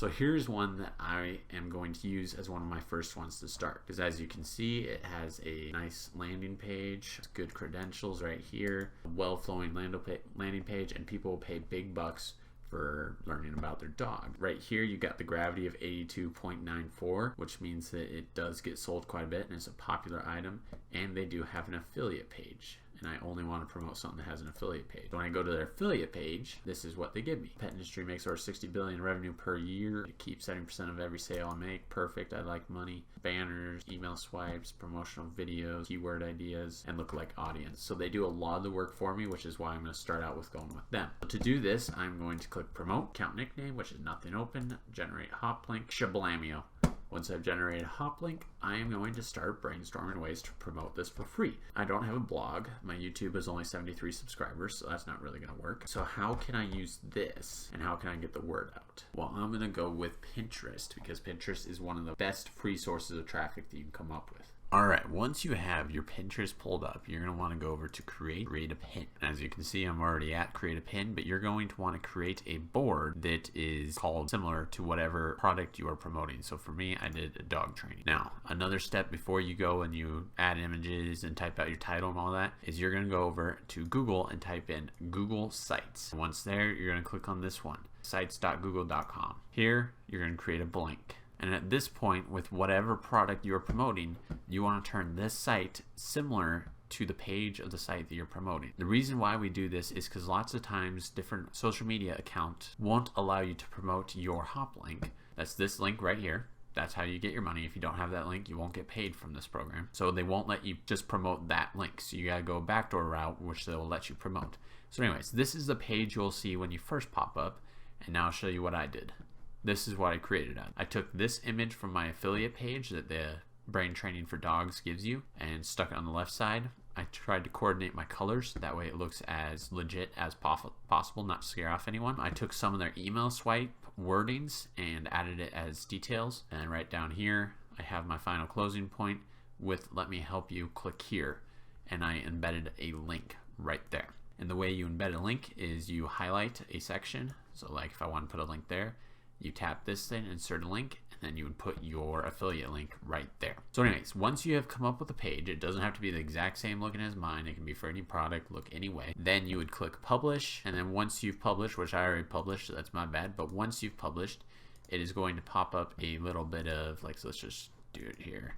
So here's one that I am going to use as one of my first ones to start, because as you can see, it has a nice landing page, good credentials right here, a well-flowing landing page, and people will pay big bucks for learning about their dog. Right here you got the gravity of 82.94, which means that it does get sold quite a bit and it's a popular item, and they do have an affiliate page. And I only want to promote something that has an affiliate page. When I go to their affiliate page, this is what they give me. Pet industry makes over $60 billion in revenue per year. They keep 70% of every sale I make. Perfect. I like money. Banners, email swipes, promotional videos, keyword ideas, and lookalike audience. So they do a lot of the work for me, which is why I'm going to start out with going with them. To do this, I'm going to click promote, count nickname, which is nothing open, generate hop link, shablamio. Once I've generated a hop link, I am going to start brainstorming ways to promote this for free. I don't have a blog. My YouTube is only 73 subscribers, so that's not really going to work. So how can I use this and how can I get the word out? Well, I'm going to go with Pinterest, because Pinterest is one of the best free sources of traffic that you can come up with. Alright, once you have your Pinterest pulled up, you're going to want to go over to create a pin. As you can see, I'm already at create a pin, but you're going to want to create a board that is called similar to whatever product you are promoting. So for me, I did a dog training. Now, another step before you go and you add images and type out your title and all that is you're going to go over to Google and type in Google Sites. Once there, you're going to click on this one, sites.google.com. Here, you're going to create a blank. And at this point, with whatever product you're promoting, you want to turn this site similar to the page of the site that you're promoting. The reason why we do this is because lots of times different social media accounts won't allow you to promote your hop link. That's this link right here. That's how you get your money. If you don't have that link, you won't get paid from this program. So they won't let you just promote that link. So you gotta go a backdoor route, which they'll let you promote. So anyways, this is the page you'll see when you first pop up. And now I'll show you what I did. This is what I created on. I took this image from my affiliate page that the Brain Training for Dogs gives you and stuck it on the left side. I tried to coordinate my colors, that way it looks as legit as possible, not to scare off anyone. I took some of their email swipe wordings and added it as details. And right down here, I have my final closing point with let me help you, click here. And I embedded a link right there. And the way you embed a link is you highlight a section. So like if I want to put a link there, you tap this thing, insert a link, and then you would put your affiliate link right there. So anyways, once you have come up with a page, it doesn't have to be the exact same looking as mine. It can be for any product, look any way. Then you would click publish, and then once you've published, which I already published, so that's my bad, but once you've published, it is going to pop up a little bit of, like, so let's just do it here.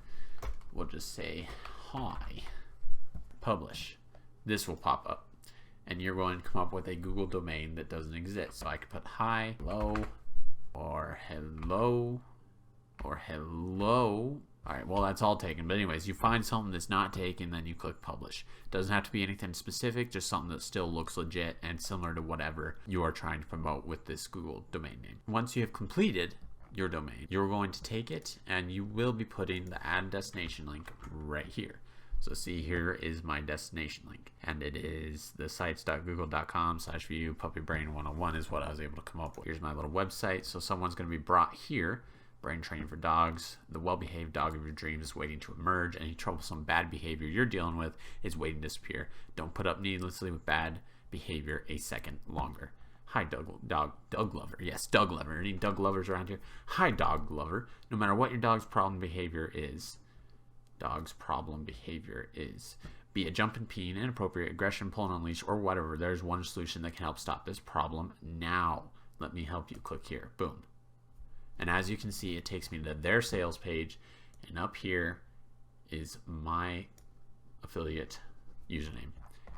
We'll just say, hi, publish. This will pop up, and you're going to come up with a Google domain that doesn't exist. So I could put hi, hello, or hello, or hello. All right, well, that's all taken. But anyways, you find something that's not taken, then you click publish. Doesn't have to be anything specific, just something that still looks legit and similar to whatever you are trying to promote with this Google domain name. Once you have completed your domain, you're going to take it and you will be putting the add destination link right here. So see, here is my destination link, and it is the sites.google.com/view puppybrain101 is what I was able to come up with. Here's my little website. So someone's going to be brought here. Brain training for dogs. The well-behaved dog of your dreams is waiting to emerge. Any troublesome bad behavior you're dealing with is waiting to disappear. Don't put up needlessly with bad behavior a second longer. Hi, Doug Lover. Yes, Doug Lover. Any Doug Lovers around here? Hi, Dog Lover. No matter what your dog's problem behavior is, be it jumping, peeing, inappropriate, aggression, pulling on leash, or whatever, there's one solution that can help stop this problem now. Let me help you. Click here. Boom. And as you can see, it takes me to their sales page, and up here is my affiliate username.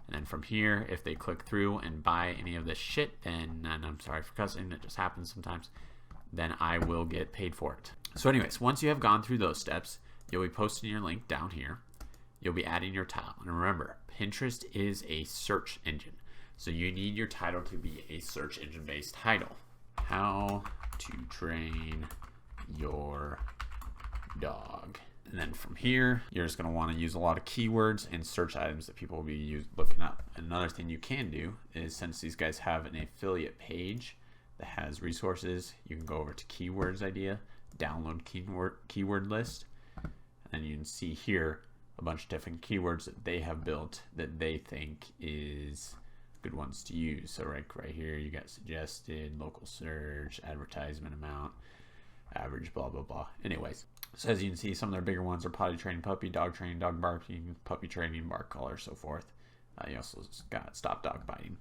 And then from here, if they click through and buy any of this shit, then, and I'm sorry for cussing, it just happens sometimes, then I will get paid for it. So anyways, once you have gone through those steps, you'll be posting your link down here. You'll be adding your title. And remember, Pinterest is a search engine. So you need your title to be a search engine based title. How to train your dog. And then from here, you're just going to want to use a lot of keywords and search items that people will be looking up. And another thing you can do is, since these guys have an affiliate page that has resources, you can go over to keywords idea, download keyword list, and you can see here a bunch of different keywords that they have built that they think is good ones to use. So right here you got suggested, local search, advertisement amount, average, blah blah blah. Anyways, so as you can see, some of their bigger ones are potty training puppy, dog training, dog barking, puppy training, bark collar, so forth. You also got stop dog biting.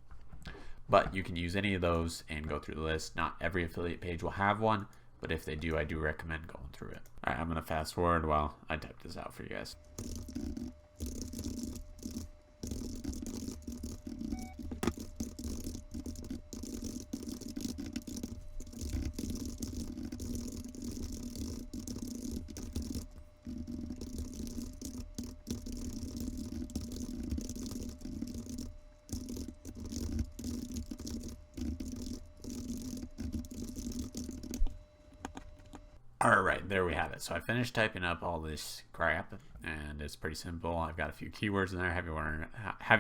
But you can use any of those and go through the list. Not every affiliate page will have one, but if they do, I do recommend going through it. All right, I'm gonna fast forward while I type this out for you guys. Alright, there we have it. So I finished typing up all this crap, and it's pretty simple. I've got a few keywords in there. Have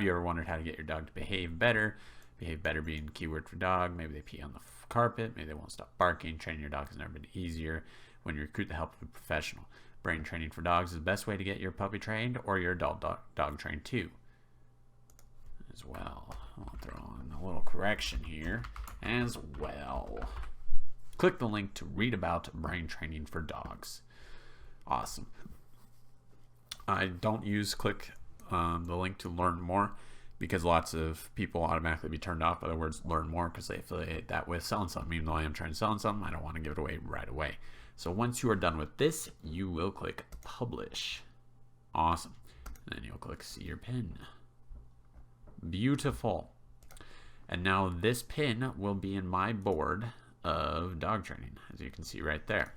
you ever wondered how to get your dog to behave better? Behave better being keyword for dog. Maybe they pee on the carpet. Maybe they won't stop barking. Training your dog has never been easier when you recruit the help of a professional. Brain training for dogs is the best way to get your puppy trained or your adult dog trained too. As well, I'll throw in a little correction here. As well. Click the link to read about brain training for dogs. Awesome. I don't use the link to learn more because lots of people automatically be turned off by the words learn more because they affiliate that with selling something. Even though I am trying to sell something, I don't want to give it away right away. So once you are done with this, you will click publish. Awesome. And then you'll click see your pin. Beautiful. And now this pin will be in my board of dog training, as you can see right there.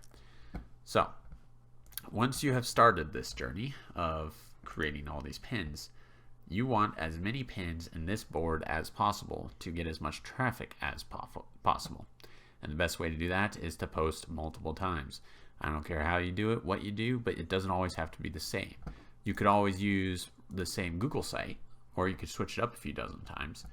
So once you have started this journey of creating all these pins, you want as many pins in this board as possible to get as much traffic as possible. And the best way to do that is to post multiple times. I don't care how you do it, what you do, but it doesn't always have to be the same. You could always use the same Google site, or you could switch it up a few dozen times,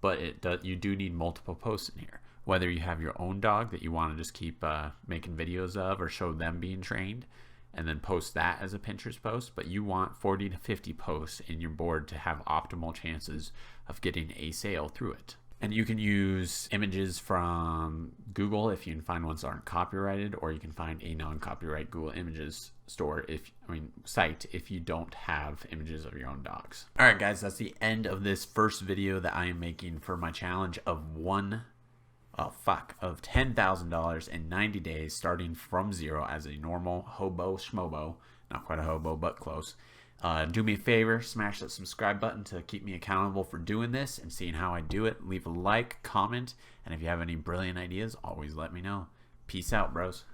but you do need multiple posts in here. Whether you have your own dog that you want to just keep making videos of or show them being trained and then post that as a Pinterest post, but you want 40 to 50 posts in your board to have optimal chances of getting a sale through it. And you can use images from Google if you can find ones that aren't copyrighted, or you can find a non-copyright Google Images site if you don't have images of your own dogs. All right, guys, that's the end of this first video that I am making for my challenge of $10,000 in 90 days, starting from zero as a normal hobo schmobo. Not quite a hobo, but close. Do me a favor, smash that subscribe button to keep me accountable for doing this and seeing how I do it. Leave a like, comment, and if you have any brilliant ideas, always let me know. Peace out, bros.